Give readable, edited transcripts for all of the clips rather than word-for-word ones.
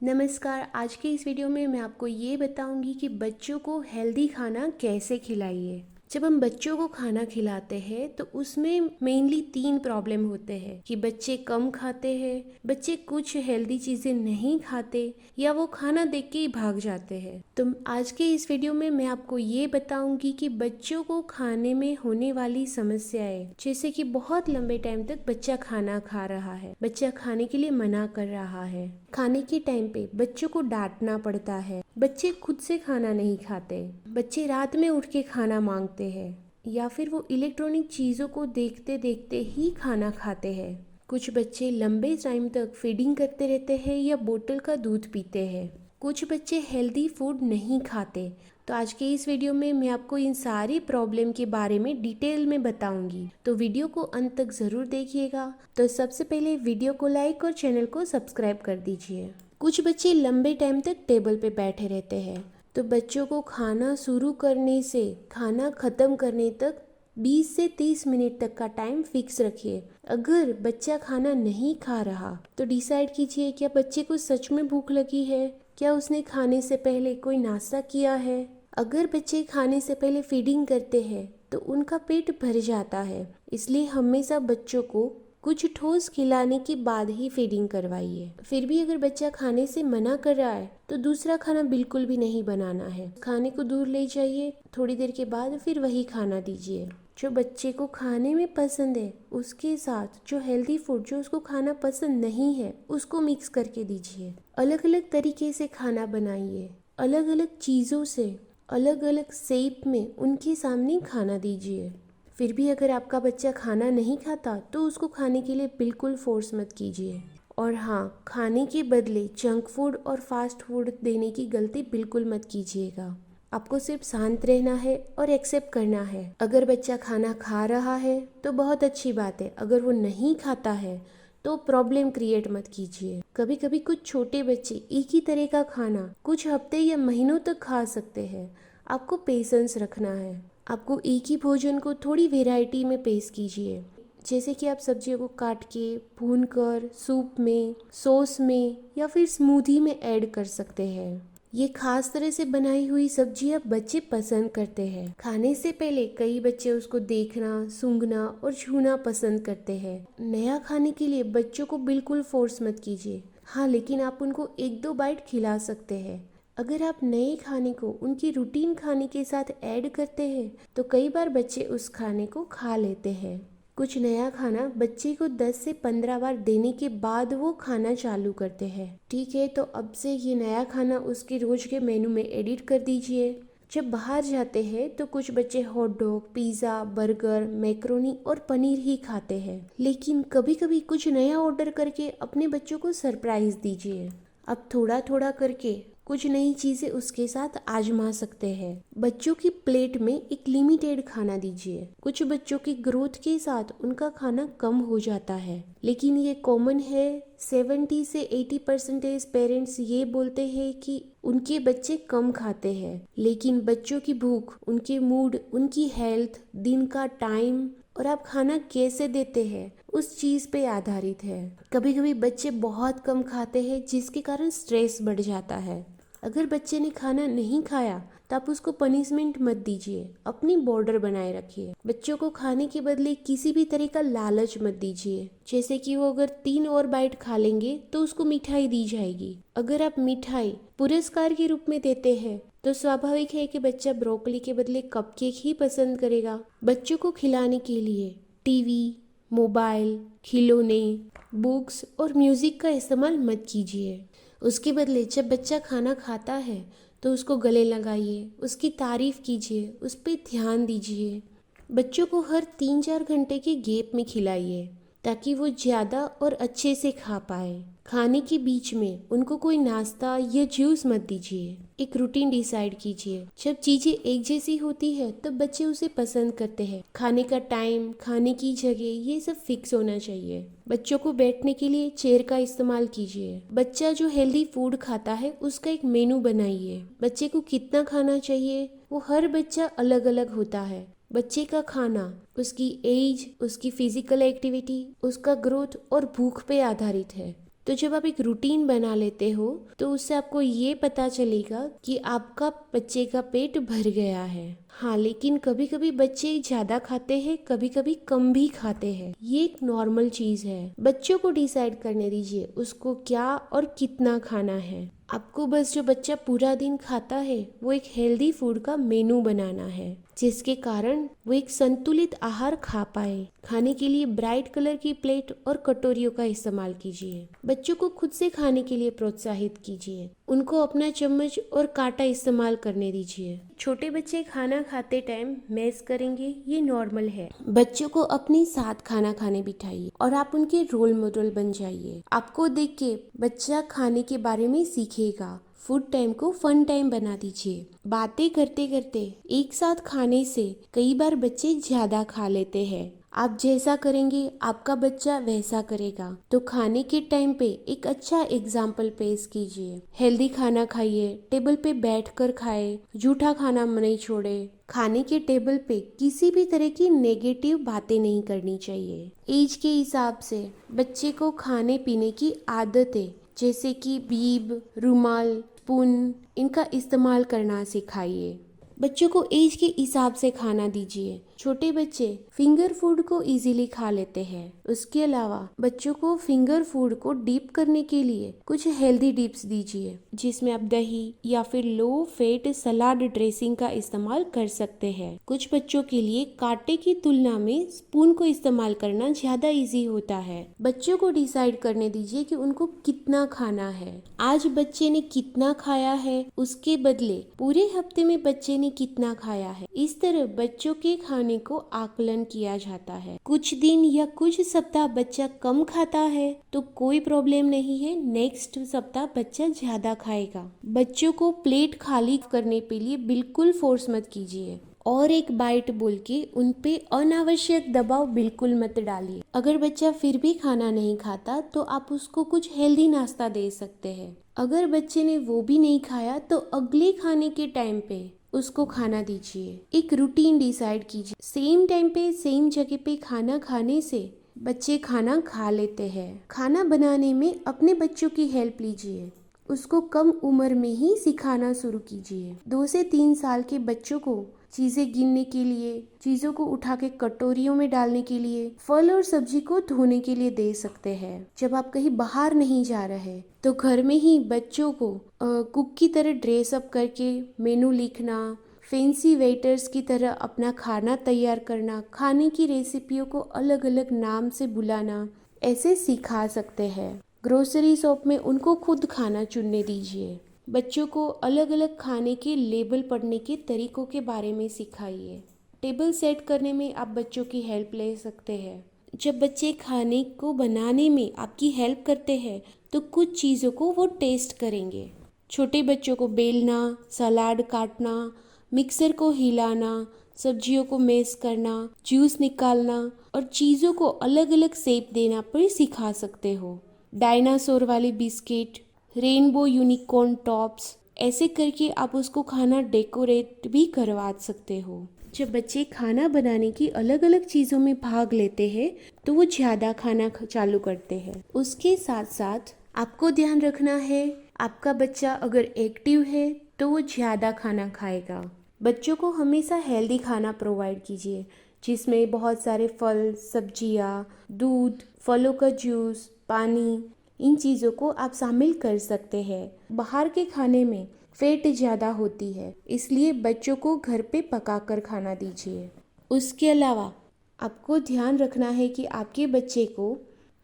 नमस्कार। आज के इस वीडियो में मैं आपको ये बताऊंगी कि बच्चों को हेल्दी खाना कैसे खिलाइए। जब हम बच्चों को खाना खिलाते हैं तो उसमें मेनली 3 प्रॉब्लम होते हैं कि बच्चे कम खाते हैं, बच्चे कुछ हेल्दी चीज़ें नहीं खाते या वो खाना देख के ही भाग जाते हैं। तो आज के इस वीडियो में मैं आपको ये बताऊंगी कि बच्चों को खाने में होने वाली समस्याएं, जैसे कि बहुत लंबे टाइम तक बच्चा खाना खा रहा है, बच्चा खाने के लिए मना कर रहा है, खाने के टाइम पे बच्चों को डांटना पड़ता है, बच्चे खुद से खाना नहीं खाते, बच्चे रात में उठ के खाना मांगते हैं या फिर वो इलेक्ट्रॉनिक चीज़ों को देखते देखते ही खाना खाते हैं। कुछ बच्चे लंबे टाइम तक फीडिंग करते रहते हैं या बोतल का दूध पीते हैं। कुछ बच्चे हेल्दी फूड नहीं खाते। तो आज के इस वीडियो में मैं आपको इन सारी प्रॉब्लम के बारे में डिटेल में बताऊंगी, तो वीडियो को अंत तक ज़रूर देखिएगा। तो सबसे पहले वीडियो को लाइक और चैनल को सब्सक्राइब कर दीजिए। कुछ बच्चे लंबे टाइम तक टेबल पे बैठे रहते हैं, तो बच्चों को खाना शुरू करने से खाना ख़त्म करने तक 20 से 30 मिनट तक का टाइम फिक्स रखिए। अगर बच्चा खाना नहीं खा रहा तो डिसाइड कीजिए क्या बच्चे को सच में भूख लगी है, क्या उसने खाने से पहले कोई नाश्ता किया है। अगर बच्चे खाने से पहले फीडिंग करते हैं तो उनका पेट भर जाता है, इसलिए हमेशा बच्चों को कुछ ठोस खिलाने के बाद ही फीडिंग करवाइए। फिर भी अगर बच्चा खाने से मना कर रहा है तो दूसरा खाना बिल्कुल भी नहीं बनाना है, खाने को दूर ले जाइए, थोड़ी देर के बाद फिर वही खाना दीजिए। जो बच्चे को खाने में पसंद है उसके साथ जो हेल्दी फूड जो उसको खाना पसंद नहीं है उसको मिक्स करके दीजिए। अलग अलग तरीके से खाना बनाइए, अलग अलग चीज़ों से अलग अलग शेप में उनके सामने खाना दीजिए। फिर भी अगर आपका बच्चा खाना नहीं खाता तो उसको खाने के लिए बिल्कुल फोर्स मत कीजिए। और हाँ, खाने के बदले जंक फूड और फास्ट फूड देने की गलती बिल्कुल मत कीजिएगा। आपको सिर्फ शांत रहना है और एक्सेप्ट करना है। अगर बच्चा खाना खा रहा है तो बहुत अच्छी बात है, अगर वो नहीं खाता है तो प्रॉब्लम क्रिएट मत कीजिए। कभी कभी कुछ छोटे बच्चे एक ही तरह का खाना कुछ हफ्ते या महीनों तक खा सकते हैं। आपको पेशेंस रखना है। आपको एक ही भोजन को थोड़ी वैरायटी में पेश कीजिए, जैसे कि आप सब्जियों को काट के भूनकर सूप में, सॉस में या फिर स्मूदी में ऐड कर सकते हैं। ये खास तरह से बनाई हुई सब्जियां बच्चे पसंद करते हैं। खाने से पहले कई बच्चे उसको देखना, सूंघना और छूना पसंद करते हैं। नया खाने के लिए बच्चों को बिल्कुल फोर्स मत कीजिए। हाँ, लेकिन आप उनको 1-2 बाइट खिला सकते हैं। अगर आप नए खाने को उनकी रूटीन खाने के साथ ऐड करते हैं तो कई बार बच्चे उस खाने को खा लेते हैं। कुछ नया खाना बच्चे को 10 से 15 बार देने के बाद वो खाना चालू करते हैं। ठीक है, तो अब से ये नया खाना उसके रोज के मेनू में एडिट कर दीजिए। जब बाहर जाते हैं तो कुछ बच्चे hot dog, pizza, burger, macaroni और पनीर ही खाते हैं, लेकिन कभी कभी कुछ नया ऑर्डर करके अपने बच्चों को सरप्राइज दीजिए। अब थोड़ा थोड़ा करके कुछ नई चीज़ें उसके साथ आजमा सकते हैं। बच्चों की प्लेट में एक लिमिटेड खाना दीजिए। कुछ बच्चों की ग्रोथ के साथ उनका खाना कम हो जाता है, लेकिन ये कॉमन है। 70 से 80% पेरेंट्स ये बोलते हैं कि उनके बच्चे कम खाते हैं, लेकिन बच्चों की भूख, उनके मूड, उनकी हेल्थ, दिन का टाइम और आप खाना कैसे देते हैं उस चीज़ पे आधारित है। कभी कभी बच्चे बहुत कम खाते हैं जिसके कारण स्ट्रेस बढ़ जाता है। अगर बच्चे ने खाना नहीं खाया तो आप उसको पनिशमेंट मत दीजिए, अपनी बॉर्डर बनाए रखिए। बच्चों को खाने के बदले किसी भी तरह का लालच मत दीजिए, जैसे कि वो अगर 3 और बाइट खा लेंगे तो उसको मिठाई दी जाएगी। अगर आप मिठाई पुरस्कार के रूप में देते हैं तो स्वाभाविक है कि बच्चा ब्रोकली के बदले कपकेक ही पसंद करेगा। बच्चों को खिलाने के लिए टीवी, मोबाइल, खिलौने, बुक्स और म्यूजिक का इस्तेमाल मत कीजिए। उसके बदले जब बच्चा खाना खाता है तो उसको गले लगाइए, उसकी तारीफ कीजिए, उस पर ध्यान दीजिए। बच्चों को हर 3-4 घंटे के गैप में खिलाइए ताकि वो ज़्यादा और अच्छे से खा पाए। खाने के बीच में उनको कोई नाश्ता या जूस मत दीजिए। एक रूटीन डिसाइड कीजिए। जब चीज़ें एक जैसी होती है तब बच्चे उसे पसंद करते हैं। खाने का टाइम, खाने की जगह, ये सब फिक्स होना चाहिए। बच्चों को बैठने के लिए चेयर का इस्तेमाल कीजिए। बच्चा जो हेल्दी फूड खाता है उसका एक मेनू बनाइए। बच्चे को कितना खाना चाहिए वो हर बच्चा अलग अलग होता है। बच्चे का खाना उसकी एज, उसकी फिजिकल एक्टिविटी, उसका ग्रोथ और भूख पे आधारित है। तो जब आप एक रूटीन बना लेते हो तो उससे आपको ये पता चलेगा कि आपका बच्चे का पेट भर गया है। हाँ, लेकिन कभी कभी बच्चे ज्यादा खाते हैं, कभी कभी कम भी खाते हैं। ये एक नॉर्मल चीज है। बच्चों को डिसाइड करने दीजिए उसको क्या और कितना खाना है। आपको बस जो बच्चा पूरा दिन खाता है वो एक हेल्दी फूड का मेनू बनाना है, जिसके कारण वो एक संतुलित आहार खा पाए। खाने के लिए ब्राइट कलर की प्लेट और कटोरियों का इस्तेमाल कीजिए। बच्चों को खुद से खाने के लिए प्रोत्साहित कीजिए। उनको अपना चम्मच और कांटा इस्तेमाल करने दीजिए। छोटे बच्चे खाना खाते टाइम मेस करेंगे, ये नॉर्मल है। बच्चों को अपने साथ खाना खाने बिठाइए और आप उनके रोल मॉडल बन जाइए। आपको देख के बच्चा खाने के बारे में सीखेगा। फूड टाइम को फन टाइम बना दीजिए। बातें करते करते एक साथ खाने से कई बार बच्चे ज्यादा खा लेते हैं। आप जैसा करेंगे आपका बच्चा वैसा करेगा। तो खाने के टाइम पे एक अच्छा एग्जाम्पल पेश कीजिए। हेल्दी खाना खाइए, टेबल पे बैठकर खाए, जूठा खाना नहीं छोड़े। खाने के टेबल पे किसी भी तरह की नेगेटिव बातें नहीं करनी चाहिए। एज के हिसाब से बच्चे को खाने पीने की आदतें जैसे कि बीब, रुमाल, स्पून, इनका इस्तेमाल करना सिखाइए। बच्चों को एज के हिसाब से खाना दीजिए। छोटे बच्चे फिंगर फूड को इजीली खा लेते हैं। उसके अलावा बच्चों को फिंगर फूड को डीप करने के लिए कुछ हेल्दी डिप्स दीजिए, जिसमें आप दही या फिर लो फैट सलाद ड्रेसिंग का इस्तेमाल कर सकते हैं। कुछ बच्चों के लिए कांटे की तुलना में स्पून को इस्तेमाल करना ज्यादा इजी होता है। बच्चों को डिसाइड करने दीजिए कि उनको कितना खाना है। आज बच्चे ने कितना खाया है, उसके बदले पूरे हफ्ते में बच्चे ने कितना खाया है। इस तरह बच्चों के खाने को आकलन किया जाता है। कुछ दिन या कुछ सप्ताह बच्चा कम खाता है तो कोई प्रॉब्लम नहीं है, नेक्स्ट सप्ताह बच्चा ज्यादा खाएगा। बच्चों को प्लेट खाली करने के लिए बिल्कुल फोर्स मत कीजिए और एक बाइट बोल के उन पे अनावश्यक दबाव बिल्कुल मत डालिए। अगर बच्चा फिर भी खाना नहीं खाता तो आप उसको कुछ हेल्दी नाश्ता दे सकते हैं। अगर बच्चे ने वो भी नहीं खाया तो अगले खाने के टाइम पे उसको खाना दीजिए। एक रूटीन डिसाइड कीजिए। सेम टाइम पे सेम जगह पे खाना खाने से बच्चे खाना खा लेते हैं। खाना बनाने में अपने बच्चों की हेल्प लीजिए। उसको कम उम्र में ही सिखाना शुरू कीजिए। 2 से 3 साल के बच्चों को चीजें गिनने के लिए, चीजों को उठा के कटोरियों में डालने के लिए, फल और सब्जी को धोने के लिए दे सकते हैं। जब आप कहीं बाहर नहीं जा रहे तो घर में ही बच्चों को कुक की तरह ड्रेस अप करके मेनू लिखना, फैंसी वेटर्स की तरह अपना खाना तैयार करना, खाने की रेसिपियों को अलग अलग नाम से बुलाना, ऐसे सिखा सकते हैं। ग्रोसरी शॉप में उनको खुद खाना चुनने दीजिए। बच्चों को अलग अलग खाने के लेबल पढ़ने के तरीकों के बारे में सिखाइए। टेबल सेट करने में आप बच्चों की हेल्प ले सकते हैं। जब बच्चे खाने को बनाने में आपकी हेल्प करते हैं तो कुछ चीज़ों को वो टेस्ट करेंगे। छोटे बच्चों को बेलना, सलाद काटना, मिक्सर को हिलाना, सब्जियों को मैश करना, जूस निकालना और चीज़ों को अलग अलग शेप देना पर सिखा सकते हो। डायनासोर वाली बिस्किट, रेनबो यूनिकॉर्न टॉप्स, ऐसे करके आप उसको खाना डेकोरेट भी करवा सकते हो। जब बच्चे खाना बनाने की अलग अलग चीज़ों में भाग लेते हैं तो वो ज़्यादा खाना चालू करते हैं। उसके साथ साथ आपको ध्यान रखना है, आपका बच्चा अगर एक्टिव है तो वो ज़्यादा खाना खाएगा। बच्चों को हमेशा हेल्दी खाना प्रोवाइड कीजिए, जिसमें बहुत सारे फल, सब्जियाँ, दूध, फलों का जूस, पानी, इन चीज़ों को आप शामिल कर सकते हैं। बाहर के खाने में फैट ज़्यादा होती है, इसलिए बच्चों को घर पे पकाकर खाना दीजिए। उसके अलावा आपको ध्यान रखना है कि आपके बच्चे को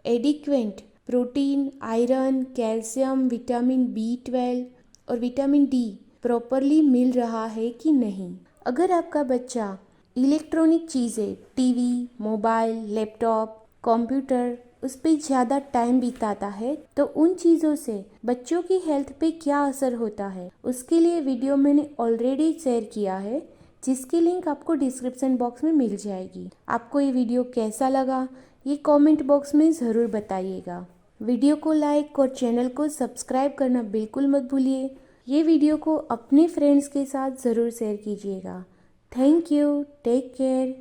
adequate protein, iron, calcium, vitamin B12 और विटामिन D प्रॉपरली मिल रहा है कि नहीं। अगर आपका बच्चा इलेक्ट्रॉनिक चीज़ें, टीवी, मोबाइल, लैपटॉप, कंप्यूटर, उस पर ज़्यादा टाइम बिताता है तो उन चीज़ों से बच्चों की हेल्थ पे क्या असर होता है, उसके लिए वीडियो मैंने ऑलरेडी शेयर किया है, जिसकी लिंक आपको डिस्क्रिप्शन बॉक्स में मिल जाएगी। आपको ये वीडियो कैसा लगा ये कमेंट बॉक्स में ज़रूर बताइएगा। वीडियो को लाइक और चैनल को सब्सक्राइब करना बिल्कुल मत भूलिए। ये वीडियो को अपने फ्रेंड्स के साथ ज़रूर शेयर कीजिएगा। Thank you, take care.